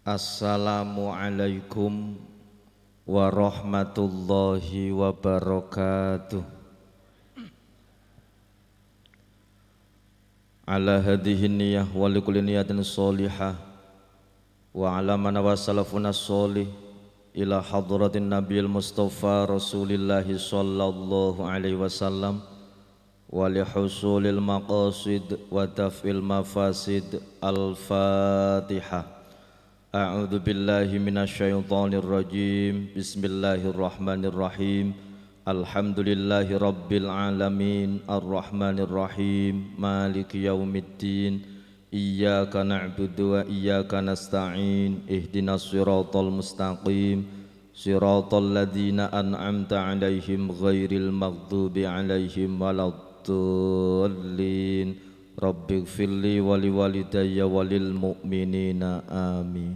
Assalamualaikum warahmatullahi wabarakatuh. Ala hadhihi niyah wa likulli niyatin sholihah wa ala man wasalafuna sholih ila hadratin nabiyil mustafa rasulillahi sallallahu alaihi wasallam wa li husulil maqasid wa daf'il mafasid. Al-Fatihah. A'udzu billahi minasyaitonir rajim. Bismillahirrahmanirrahim. Alhamdulillahi rabbil alamin arrahmanir rahim maliki yaumiddin. Iyyaka na'budu wa iyyaka nasta'in. Ihdinas siratal mustaqim. Siratal ladzina an'amta 'alaihim ghairil maghdubi 'alaihim waladdallin. Rabbighfirli wa liwalidayya walil mu'minina amin.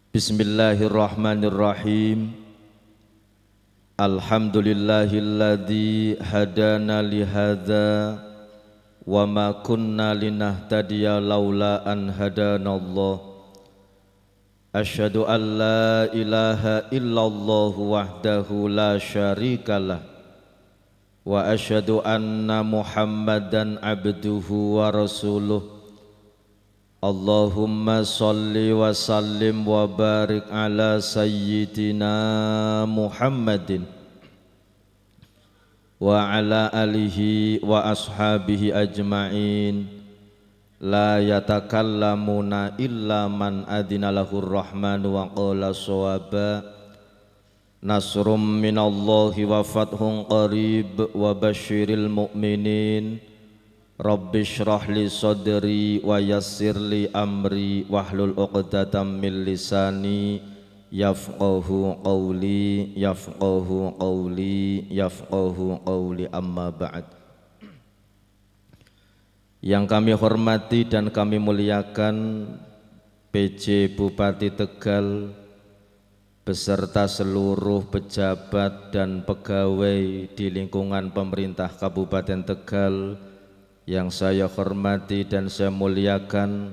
Bismillahirrahmanirrahim. Alhamdulillahilladzi hadana lihadza wa ma kunna linahtadiya laula an hadanallah. Asyhadu an la ilaha illallah wahdahu la syarikalah wa asyhadu anna Muhammadan abduhu wa rasuluh. Allahumma salli wa sallim wa barik ala sayyidina Muhammadin wa ala alihi wa ashabihi ajma'in. La yatakallamuna illa man adina lahur rahmanu wa qala shawaba. Nasrum minallahi wa fathun qarib wa basyiril mu'minin. Rabbi shrah li sadri wa yassir li amri wahlul 'uqdatam min lisani yafqahu qawli yafqahu qawli yafqahu qawli. Amma ba'd. Yang kami hormati dan kami muliakan PJ Bupati Tegal beserta seluruh pejabat dan pegawai di lingkungan pemerintah Kabupaten Tegal yang saya hormati dan saya muliakan,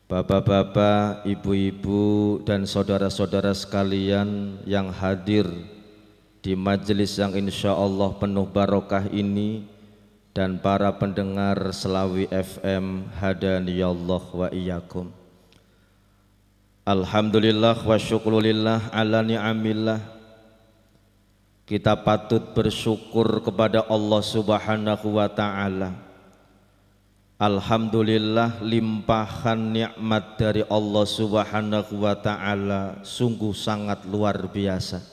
bapak-bapak, ibu-ibu dan saudara-saudara sekalian yang hadir di majelis yang insya Allah penuh barokah ini, dan para pendengar Selawi FM hadaniyallah wa iyyakum. Alhamdulillah wa syukrulillah ala ni'amillah. Kita patut bersyukur kepada Allah Subhanahu wa ta'ala. Alhamdulillah, limpahan nikmat dari Allah Subhanahu wa ta'ala sungguh sangat luar biasa.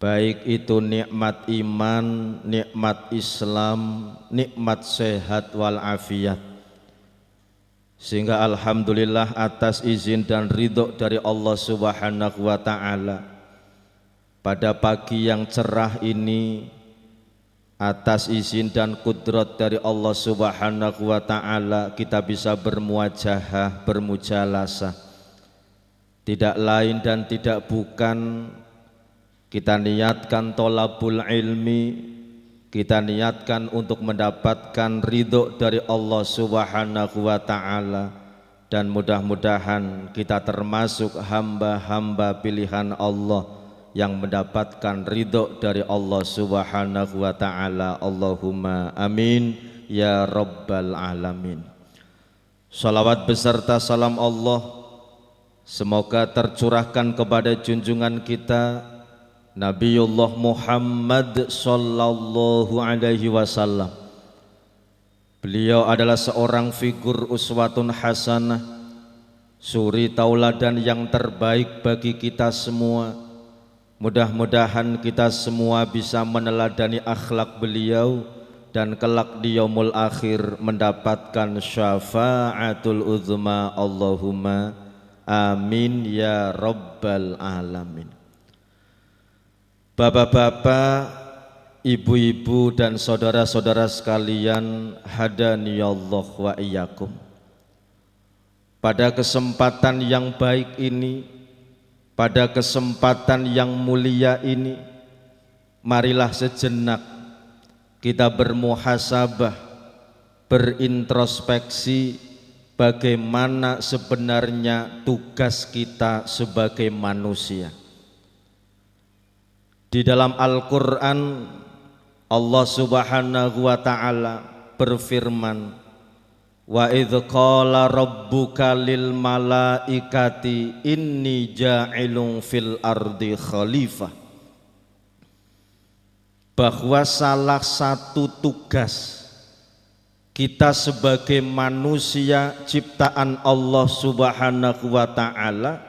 Baik itu nikmat iman, nikmat Islam, nikmat sehat wal afiat. Sehingga alhamdulillah atas izin dan ridho dari Allah Subhanahu wa ta'ala, pada pagi yang cerah ini, atas izin dan kudrat dari Allah Subhanahu wa ta'ala, kita bisa bermuajahah, bermujalasah. Tidak lain dan tidak bukan, kita niatkan tolabul ilmi, kita niatkan untuk mendapatkan ridho dari Allah Subhanahu wa ta'ala, dan mudah-mudahan kita termasuk hamba-hamba pilihan Allah yang mendapatkan ridho dari Allah Subhanahu wa ta'ala. Allahumma amin ya rabbal alamin. Salawat beserta salam Allah semoga tercurahkan kepada junjungan kita Nabiullah Muhammad sallallahu alaihi wasallam. Beliau adalah seorang figur uswatun hasanah, suri tauladan yang terbaik bagi kita semua. Mudah-mudahan kita semua bisa meneladani akhlak beliau dan kelak di yaumul akhir mendapatkan syafaatul uzma. Allahumma amin ya rabbal alamin. Bapak-bapak, ibu-ibu dan saudara-saudara sekalian, hadaniyallah wa iyyakum. Pada kesempatan yang baik ini, pada kesempatan yang mulia ini, marilah sejenak kita bermuhasabah berintrospeksi bagaimana sebenarnya tugas kita sebagai manusia. Di dalam Al-Quran Allah Subhanahu wa ta'ala berfirman, wa idh qala rabbuka lil malaikati inni ja'ilun fil ardi khalifah, bahwa salah satu tugas kita sebagai manusia ciptaan Allah Subhanahu wa ta'ala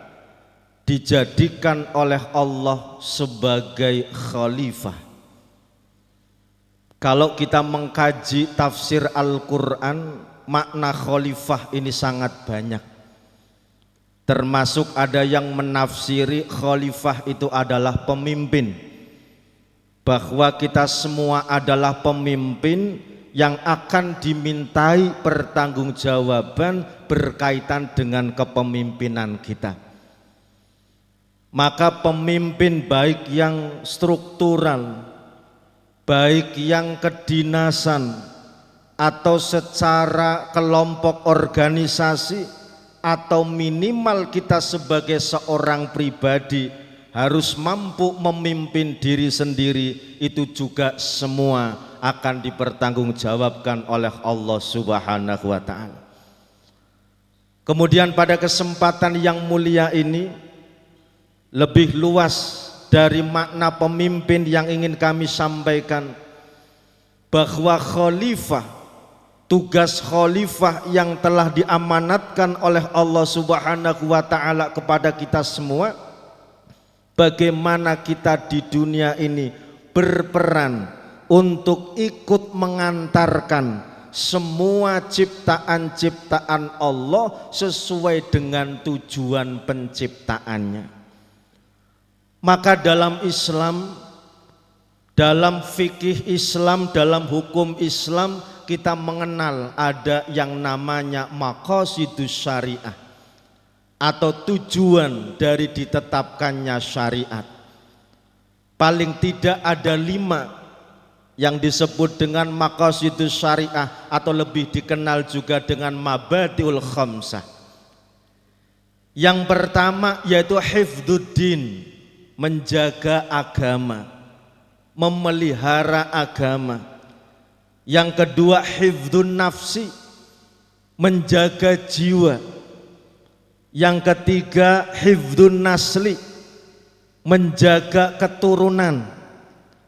dijadikan oleh Allah sebagai khalifah. Kalau kita mengkaji tafsir Al-Quran, makna khalifah ini sangat banyak. Termasuk ada yang menafsiri khalifah itu adalah pemimpin, bahwa kita semua adalah pemimpin yang akan dimintai pertanggungjawaban berkaitan dengan kepemimpinan kita. Maka pemimpin baik yang struktural, baik yang kedinasan atau secara kelompok organisasi, atau minimal kita sebagai seorang pribadi harus mampu memimpin diri sendiri, itu juga semua akan dipertanggungjawabkan oleh Allah Subhanahu wa ta'ala. Kemudian pada kesempatan yang mulia ini, lebih luas dari makna pemimpin yang ingin kami sampaikan, bahwa khalifah, tugas khalifah yang telah diamanatkan oleh Allah Subhanahu wa ta'ala kepada kita semua, bagaimana kita di dunia ini berperan untuk ikut mengantarkan semua ciptaan-ciptaan Allah sesuai dengan tujuan penciptaannya. Maka dalam Islam, dalam fikih Islam, dalam hukum Islam, kita mengenal ada yang namanya maqasidus syariah, atau tujuan dari ditetapkannya syariat. Paling tidak ada 5 yang disebut dengan maqasidus syariah, atau lebih dikenal juga dengan mabadiul khamsah. Yang pertama yaitu hifdzuddin, menjaga agama, memelihara agama. Yang kedua hifdzun nafsi, menjaga jiwa. Yang ketiga hifdzun nasli, menjaga keturunan.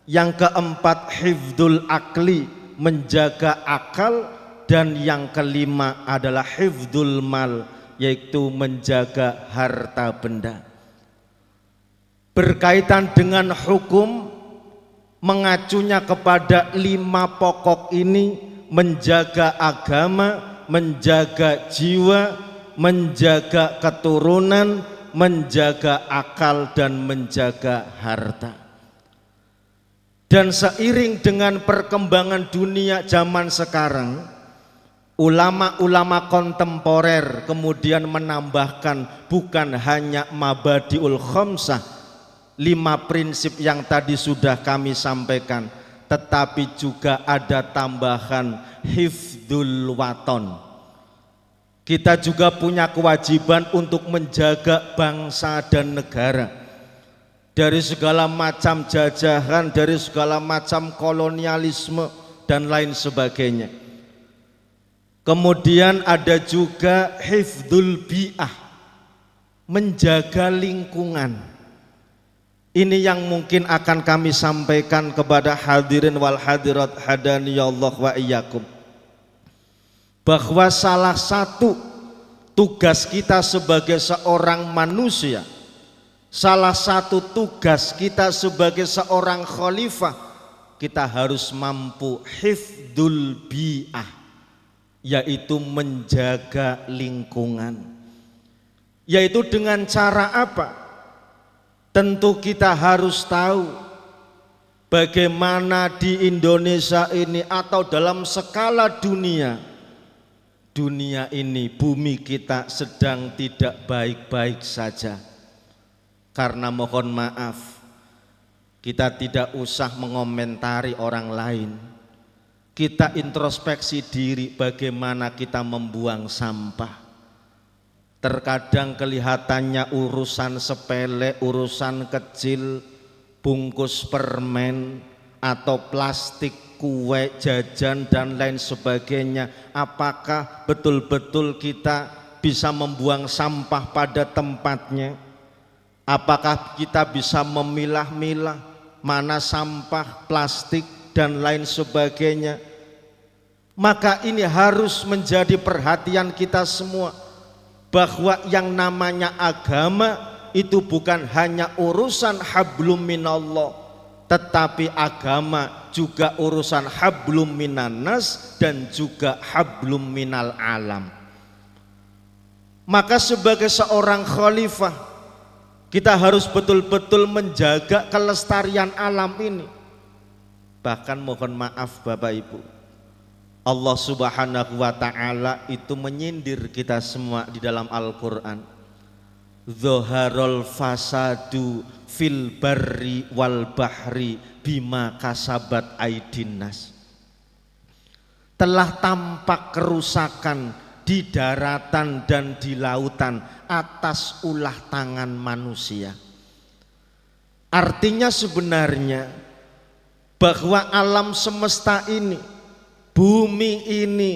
Yang keempat hifdzul akli, menjaga akal. Dan yang kelima adalah hifdzul mal, yaitu menjaga harta benda. Berkaitan dengan hukum, mengacunya kepada 5 pokok ini: menjaga agama, menjaga jiwa, menjaga keturunan, menjaga akal, dan menjaga harta. Dan seiring dengan perkembangan dunia zaman sekarang, ulama-ulama kontemporer kemudian menambahkan bukan hanya mabadiul khamsah, 5 prinsip yang tadi sudah kami sampaikan, tetapi juga ada tambahan hifdzul waton. Kita juga punya kewajiban untuk menjaga bangsa dan negara dari segala macam jajahan, dari segala macam kolonialisme dan lain sebagainya. Kemudian ada juga hifdzul bi'ah, menjaga lingkungan. Ini yang mungkin akan kami sampaikan kepada hadirin wal hadirat hadaniyallah wa iyyakum, bahwa salah satu tugas kita sebagai seorang manusia, salah satu tugas kita sebagai seorang khalifah, kita harus mampu hifdzul bi'ah, yaitu menjaga lingkungan. Yaitu dengan cara apa? Tentu kita harus tahu bagaimana di Indonesia ini atau dalam skala dunia ini, bumi kita sedang tidak baik-baik saja. Karena mohon maaf, kita tidak usah mengomentari orang lain, kita introspeksi diri bagaimana kita membuang sampah. Terkadang kelihatannya urusan sepele, urusan kecil, bungkus permen atau plastik, kue, jajan dan lain sebagainya. Apakah betul-betul kita bisa membuang sampah pada tempatnya? Apakah kita bisa memilah-milah mana sampah plastik dan lain sebagainya? Maka ini harus menjadi perhatian kita semua, bahwa yang namanya agama itu bukan hanya urusan hablum minallah, tetapi agama juga urusan hablum minannas dan juga hablum minal alam. Maka sebagai seorang khalifah, kita harus betul-betul menjaga kelestarian alam ini. Bahkan mohon maaf Bapak Ibu, Allah Subhanahu wa ta'ala itu menyindir kita semua di dalam Al-Quran. Zoharul fasadu fil barri wal bahri bima kasabat aidinnas. Telah tampak kerusakan di daratan dan di lautan atas ulah tangan manusia. Artinya sebenarnya bahwa alam semesta ini, bumi ini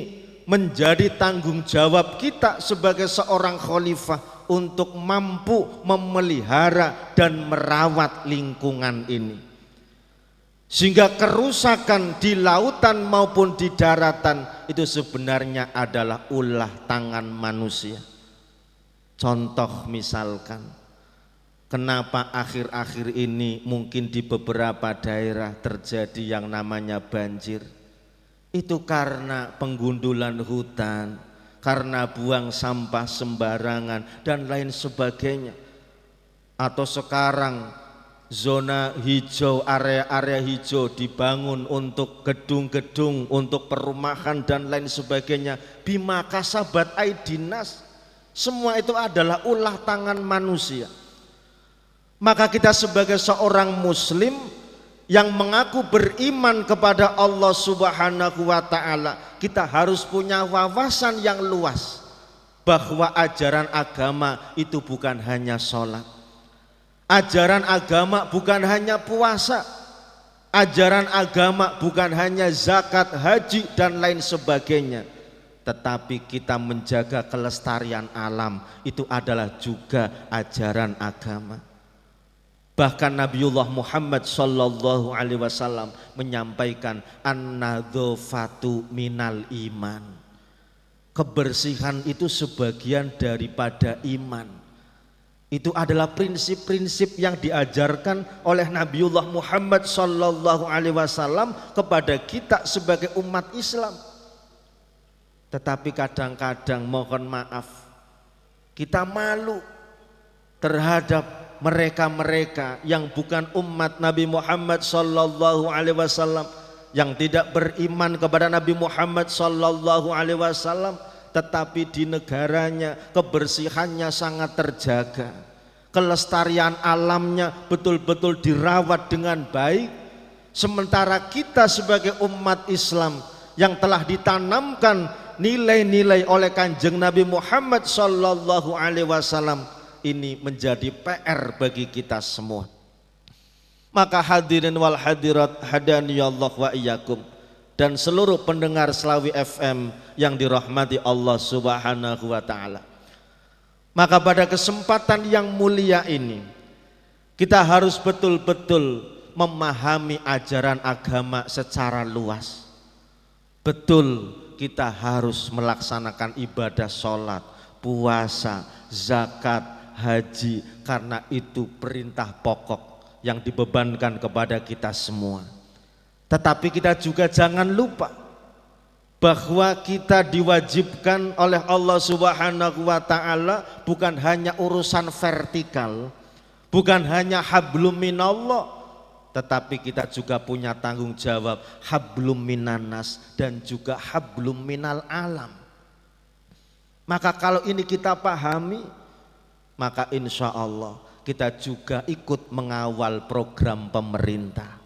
menjadi tanggung jawab kita sebagai seorang khalifah untuk mampu memelihara dan merawat lingkungan ini, sehingga kerusakan di lautan maupun di daratan itu sebenarnya adalah ulah tangan manusia. Contoh misalkan, kenapa akhir-akhir ini mungkin di beberapa daerah terjadi yang namanya banjir? Itu karena penggundulan hutan, karena buang sampah sembarangan dan lain sebagainya. Atau sekarang zona hijau, area-area hijau dibangun untuk gedung-gedung, untuk perumahan dan lain sebagainya. Bima kasabat aidinas, semua itu adalah ulah tangan manusia. Maka kita sebagai seorang muslim yang mengaku beriman kepada Allah Subhanahu wa ta'ala, kita harus punya wawasan yang luas bahwa ajaran agama itu bukan hanya sholat, ajaran agama bukan hanya puasa, ajaran agama bukan hanya zakat, haji dan lain sebagainya, tetapi kita menjaga kelestarian alam itu adalah juga ajaran agama. Bahkan Nabiullah Muhammad sallallahu alaihi wasallam menyampaikan an-nadzafatu minal iman. Kebersihan itu sebagian daripada iman. Itu adalah prinsip-prinsip yang diajarkan oleh Nabiullah Muhammad sallallahu alaihi wasallam kepada kita sebagai umat Islam. Tetapi kadang-kadang mohon maaf, kita malu terhadap mereka-mereka yang bukan umat Nabi Muhammad sallallahu alaihi wasallam, yang tidak beriman kepada Nabi Muhammad sallallahu alaihi wasallam, tetapi di negaranya kebersihannya sangat terjaga, kelestarian alamnya betul-betul dirawat dengan baik, sementara kita sebagai umat Islam yang telah ditanamkan nilai-nilai oleh Kanjeng Nabi Muhammad sallallahu alaihi wasallam, ini menjadi PR bagi kita semua. Maka hadirin wal hadirat hadani Allah wa iyyakum, dan seluruh pendengar Slawi FM yang dirahmati Allah Subhanahu wa ta'ala, maka pada kesempatan yang mulia ini kita harus betul-betul memahami ajaran agama secara luas. Betul, kita harus melaksanakan ibadah sholat, puasa, zakat, haji, karena itu perintah pokok yang dibebankan kepada kita semua. Tetapi kita juga jangan lupa bahwa kita diwajibkan oleh Allah Subhanahu wa ta'ala bukan hanya urusan vertikal, bukan hanya hablum minallah, tetapi kita juga punya tanggung jawab hablum minannas dan juga hablum minal alam. Maka kalau ini kita pahami, maka insya Allah kita juga ikut mengawal program pemerintah.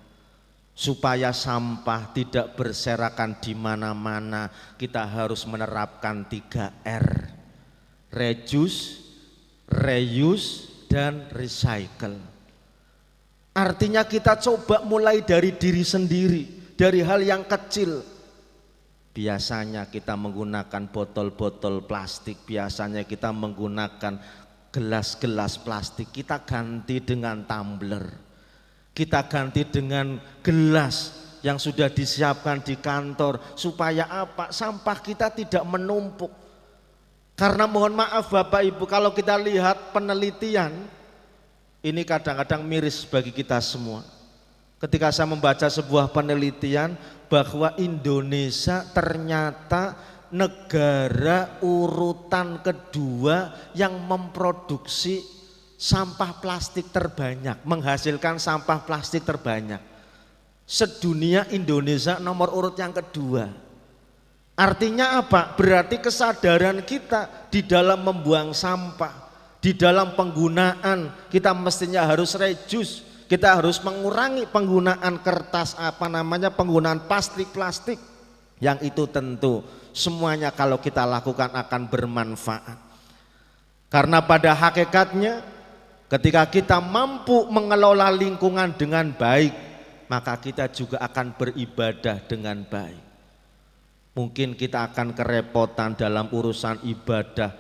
Supaya sampah tidak berserakan di mana-mana, kita harus menerapkan 3R. Reduce, reuse, dan recycle. Artinya kita coba mulai dari diri sendiri, dari hal yang kecil. Biasanya kita menggunakan botol-botol plastik, biasanya kita menggunakan gelas-gelas plastik, kita ganti dengan tumbler. Kita ganti dengan gelas yang sudah disiapkan di kantor. Supaya apa? Sampah kita tidak menumpuk. Karena mohon maaf Bapak Ibu, kalau kita lihat penelitian, ini kadang-kadang miris bagi kita semua. Ketika saya membaca sebuah penelitian bahwa Indonesia ternyata negara urutan kedua yang memproduksi sampah plastik terbanyak, menghasilkan sampah plastik terbanyak. Sedunia Indonesia nomor urut yang kedua. Artinya apa? Berarti kesadaran kita di dalam membuang sampah, di dalam penggunaan, kita mestinya harus reduce, kita harus mengurangi penggunaan kertas, penggunaan plastik yang itu tentu semuanya kalau kita lakukan akan bermanfaat. Karena pada hakikatnya ketika kita mampu mengelola lingkungan dengan baik, maka kita juga akan beribadah dengan baik. Mungkin kita akan kerepotan dalam urusan ibadah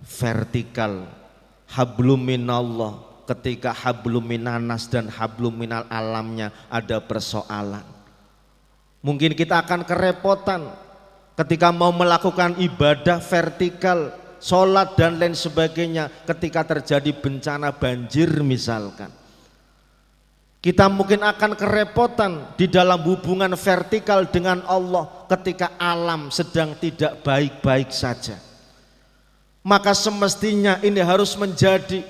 vertikal, hablum minallah, ketika hablum minanas dan hablum minal alamnya ada persoalan. Mungkin kita akan kerepotan ketika mau melakukan ibadah vertikal, sholat dan lain sebagainya, ketika terjadi bencana banjir misalkan. Kita mungkin akan kerepotan di dalam hubungan vertikal dengan Allah ketika alam sedang tidak baik-baik saja. Maka semestinya ini harus menjadi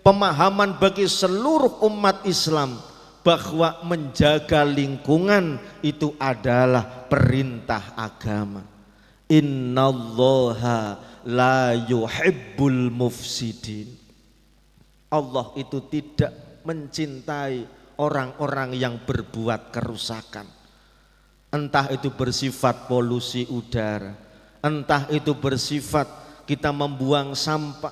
pemahaman bagi seluruh umat Islam bahwa menjaga lingkungan itu adalah perintah agama. Innallaha la yuhibbul mufsidin. Allah itu tidak mencintai orang-orang yang berbuat kerusakan. Entah itu bersifat polusi udara, entah itu bersifat kita membuang sampah.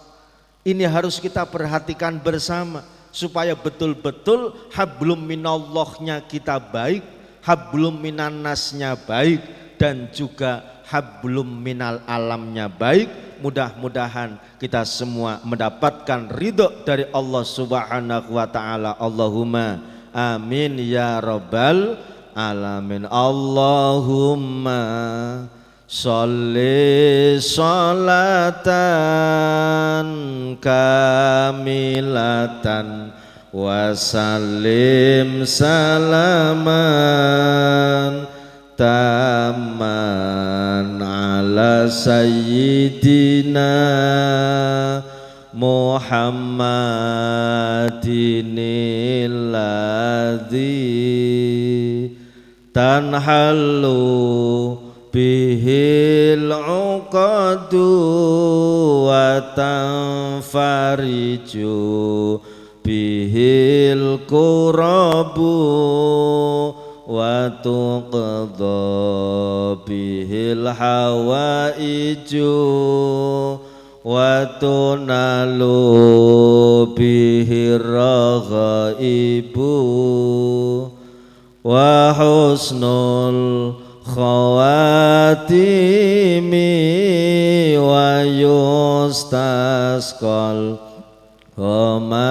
Ini harus kita perhatikan bersama supaya betul-betul hablum minallahnya kita baik, hablum minannasnya baik, dan juga hablum minal alamnya baik. Mudah-mudahan kita semua mendapatkan ridho dari Allah Subhanahu wa taala. Allahumma amin ya rabbal alamin. Allahumma sholli sholatan kamilatan wa sallim salaman taman ala sayyidina Muhammadinil ladzi tanhalu bihil uqadu wa tanfariju bihil kurabu wa tuqadha bihil hawaiju wa tunalu bihir raghaibu wa husnul khawatimi wa yustasqal ghamamu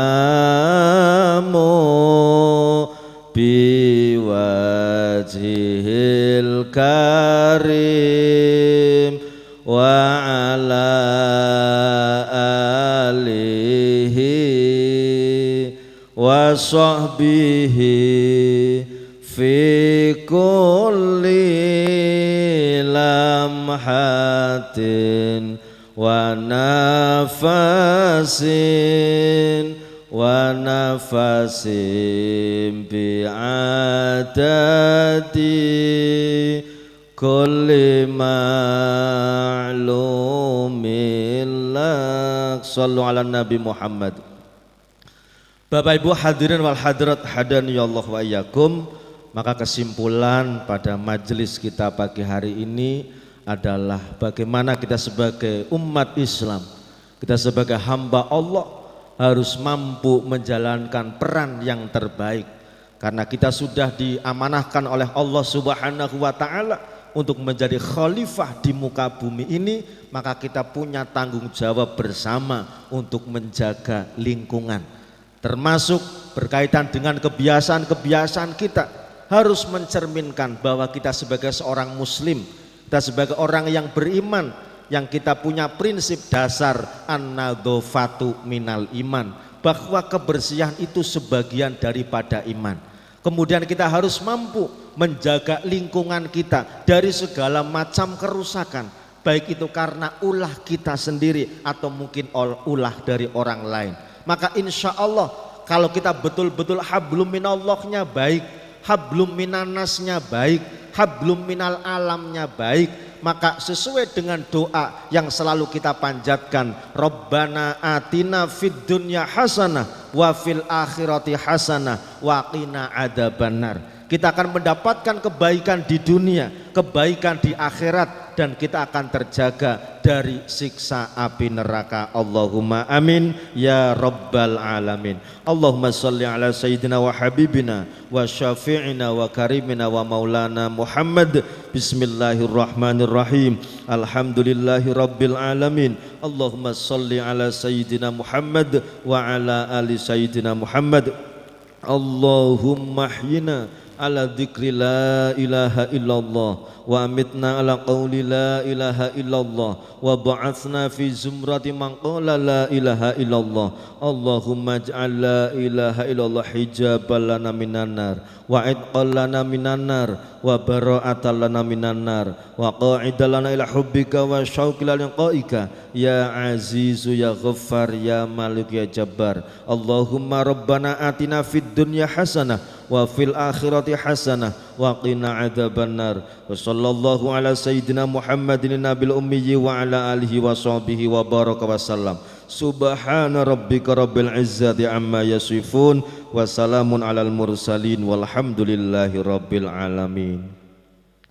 biwajhil karim wa ala alihi wa sahbihi fi kulli lamhatin wa nafasin bi'adadi kulli ma'lumin lak. Sallu ala Nabi Muhammad. Bapak Ibu hadirin wal hadirat hadani Allah wa iyyakum. Maka kesimpulan pada majelis kita pagi hari ini adalah bagaimana kita sebagai umat Islam, kita sebagai hamba Allah harus mampu menjalankan peran yang terbaik, karena kita sudah diamanahkan oleh Allah Subhanahu wa Ta'ala untuk menjadi khalifah di muka bumi ini. Maka kita punya tanggung jawab bersama untuk menjaga lingkungan, termasuk berkaitan dengan kebiasaan-kebiasaan kita harus mencerminkan bahwa kita sebagai seorang muslim, kita sebagai orang yang beriman, yang kita punya prinsip dasar an-nadhofatu minal iman, bahwa kebersihan itu sebagian daripada iman. Kemudian kita harus mampu menjaga lingkungan kita dari segala macam kerusakan, baik itu karena ulah kita sendiri atau mungkin ulah dari orang lain. Maka insya Allah kalau kita betul-betul hablum minallahnya baik, hablum minannasnya baik, hablum minal alamnya baik, maka sesuai dengan doa yang selalu kita panjatkan, Rabbana atina fid dunya hasanah wa fil akhirati hasanah wa qina adzabannar. Kita akan mendapatkan kebaikan di dunia, kebaikan di akhirat, dan kita akan terjaga dari siksa api neraka. Allahumma amin ya rabbal alamin. Allahumma salli ala sayyidina wa habibina wa syafi'ina wa karimina wa maulana Muhammad. Bismillahirrahmanirrahim. Alhamdulillahi rabbil alamin. Allahumma salli ala sayyidina Muhammad wa ala ali sayyidina Muhammad. Allahumma ahyina ala dzikri la ilaha illallah wa amitna ala qawli la ilaha illallah wa ba'athna fi zumrati man qala la ilaha illallah. Allahumma ij'al la ilaha illallah hijaban lana minan nar wa idqan lana minan nar wa bara'atan lana minan nar wa qa'idan lana ila hubbika wa syauqi lana liqa'ika ya azizu ya ghaffar ya malik ya jabbar. Allahumma rabbana atina fid dunya hasanah wa fil akhirati hasanah wa qina adzabannar. Wa sallallahu ala sayyidina Muhammadin nabil ummi wa ala alihi wa sahbihi wa baraka wasallam. Subhana rabbika rabbil izzati amma yasifun wa salamun alal mursalin walhamdulillahi rabbil alamin.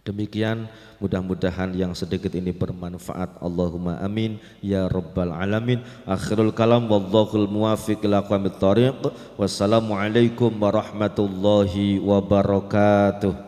Demikian, mudah-mudahan yang sedikit ini bermanfaat. Allahumma amin ya rabbal alamin. Akhirul kalam wallahul muwafiq ila aqwamit thariq. Wassalamualaikum warahmatullahi wabarakatuh.